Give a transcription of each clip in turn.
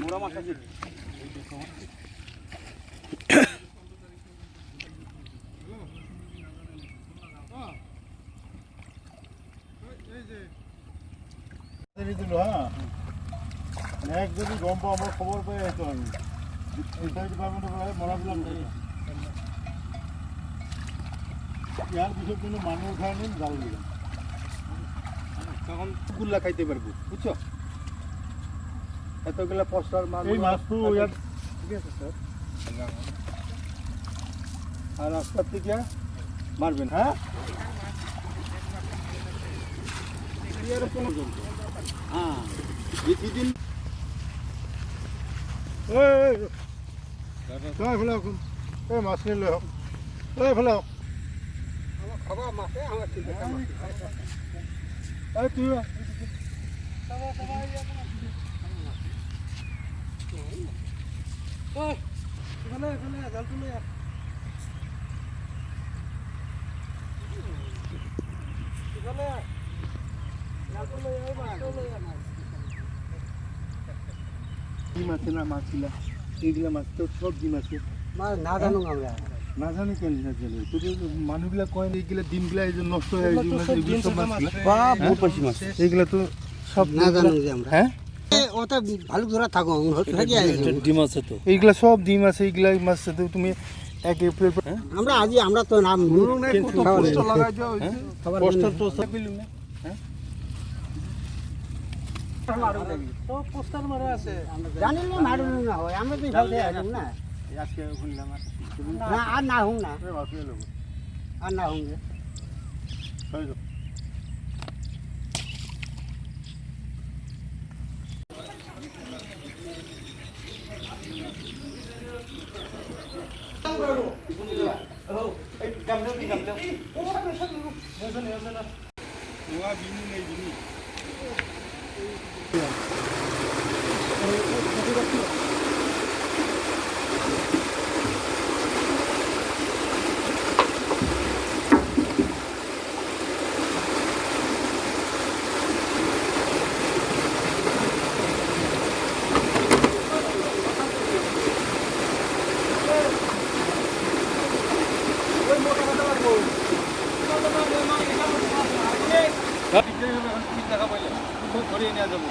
মোরা মাছ আছে এক যদি গম পাও আমার খবর পেয়ে যেত আমি ডিপার্টমেন্টে মরাবিলাম ইয়ার বিষয়ের জন্য মানুষ উঠায় নিন জাল দিলাম তখন গুল্লা খাইতে পারবো বুঝছো এতগুলা পোস্টার মাছ এই মাছটো ইয়াত ঠিক আছে স্যার আর রাস্তার থেকে মারবেন হ্যাঁ হ্যাঁ বেশি দিন ফেলে এই মাছ নিলে হোক এই ফেলে হোক খাবার মাছে আমার ঠিক আছে এই তুই ডিম আছে না মাছ ছিল এইগুলা মাছ তো সব ডিম আছে মাছ না জানো আমরা না জানি কেন না জানি তো মানুষগুলা কয় এইগুলা ডিমগুলা এই যে নষ্ট হয়ে যায় এগুলো সব মাছ বাহ বহুত বেশি মাছ এইগুলা তো সব না জানো যে আমরা হ্যাঁ ওটা ভালো ধরা থাকো ডিম আছে তো এইগুলা সব ডিম আছে এইগুলা মাছ তো তুমি এক এপ্রিল আমরা আজ আমরা তো নাম পোস্টার তো সব বিলু না পোস্টার মারা আছে জানিলে মারুন না হয় আমরা তো ভালো আছি না আজকে শুনলাম না আর না হুম না আর না হুম ধরিয়ে নিয়ে যাবো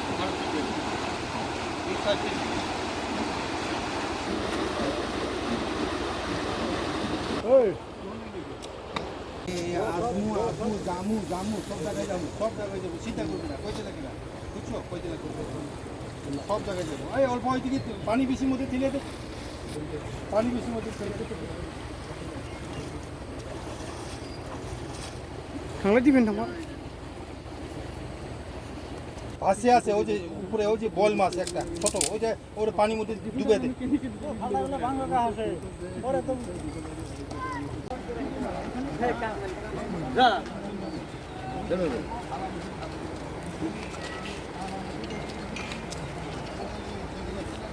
জামু সব জায়গায় যাবো চিন্তা করবি না কইতে থাকি না বুঝছো কইতে থাকি সব জায়গায় যাবো এই অল্প হয়তো কি পানি বেশি মধ্যে ঠেলে দে পানি বেশি মধ্যে ঠেলে খাওয়া দিবেন না আছে আছে ওই যে উপরে ওই যে বল মাছ একটা ছোট ওই যে ওর পানির মধ্যে ডুবে দে যা